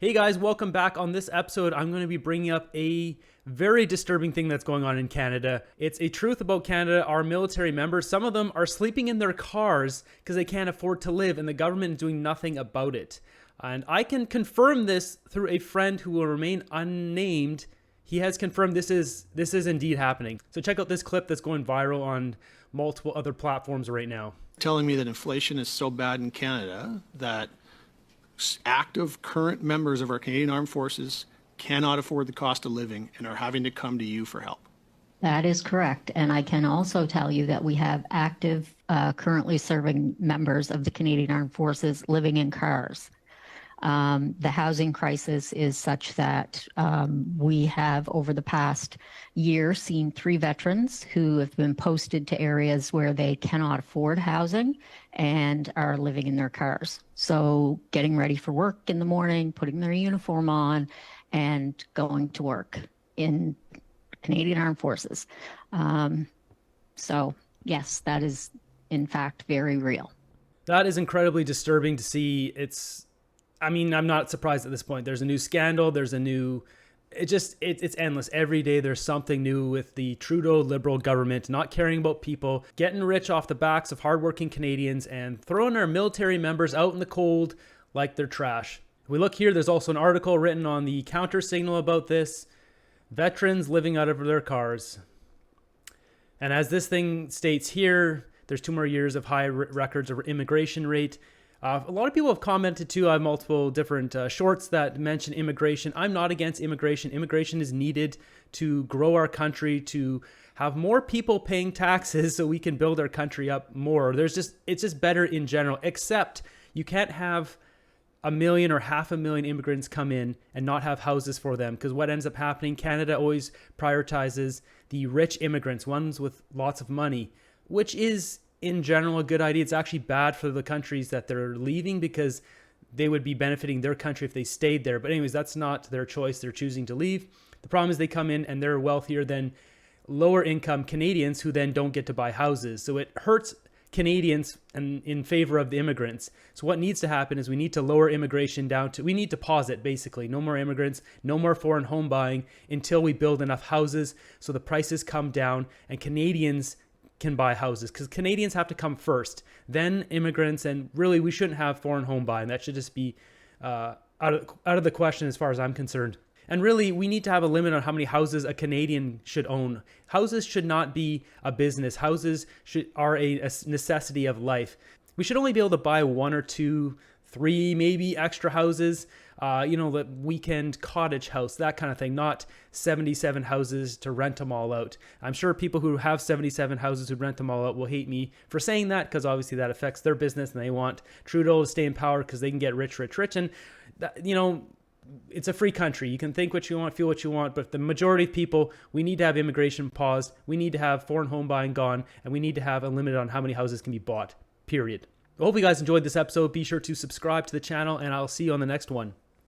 Hey guys, welcome back. On this episode, I'm going to be bringing up a very disturbing thing that's going on in Canada. It's a truth about Canada. Our military members, some of them are sleeping in their cars because they can't afford to live, and the government is doing nothing about it. And I can confirm this through a friend who will remain unnamed. He has confirmed this is indeed happening. So check out this clip that's going viral on multiple other platforms right now. Telling me that inflation is so bad in Canada that active current members of our Canadian Armed Forces cannot afford the cost of living and are having to come to you for help. That is correct. And I can also tell you that we have active, currently serving members of the Canadian Armed Forces living in cars. The housing crisis is such that we have, over the past year, seen 3 veterans who have been posted to areas where they cannot afford housing and are living in their cars. So getting ready for work in the morning, putting their uniform on, and going to work in Canadian Armed Forces. So yes, that is in fact very real. That is incredibly disturbing to see. I'm not surprised at this point. There's a new scandal. There's a new, it's endless. Every day there's something new with the Trudeau Liberal government not caring about people, getting rich off the backs of hardworking Canadians and throwing our military members out in the cold like they're trash. If we look here, there's also an article written on the counter signal about this. Veterans living out of their cars. And as this thing states here, there's 2 more years of high records of immigration rate. A lot of people have commented too. I have multiple different shorts that mention immigration. I'm not against immigration. Immigration is needed to grow our country, to have more people paying taxes so we can build our country up more. It's just better in general, except you can't have 1 million or 500,000 immigrants come in and not have houses for them, because what ends up happening, Canada always prioritizes the rich immigrants, ones with lots of money, which is in general a good idea. It's actually bad for the countries that they're leaving because they would be benefiting their country if they stayed there. But anyways, that's not their choice. They're choosing to leave. The problem is they come in and they're wealthier than lower income Canadians who then don't get to buy houses. So it hurts Canadians and in favor of the immigrants. So what needs to happen is we need to lower immigration down to, we need to pause it basically. No more immigrants, no more foreign home buying until we build enough houses so the prices come down and Canadians can buy houses, because Canadians have to come first, then immigrants, and really we shouldn't have foreign home buying. That should just be out of the question as far as I'm concerned. And really, we need to have a limit on how many houses a Canadian should own. Houses should not be a business. Houses are a necessity of life. We should only be able to buy 1 or 2, 3 maybe extra houses, the weekend cottage house, that kind of thing, not 77 houses to rent them all out. I'm sure people who have 77 houses who rent them all out will hate me for saying that, because obviously that affects their business and they want Trudeau to stay in power because they can get rich. And, it's a free country. You can think what you want, feel what you want, but the majority of people, we need to have immigration paused. We need to have foreign home buying gone, and we need to have a limit on how many houses can be bought, period. I hope you guys enjoyed this episode. Be sure to subscribe to the channel, and I'll see you on the next one.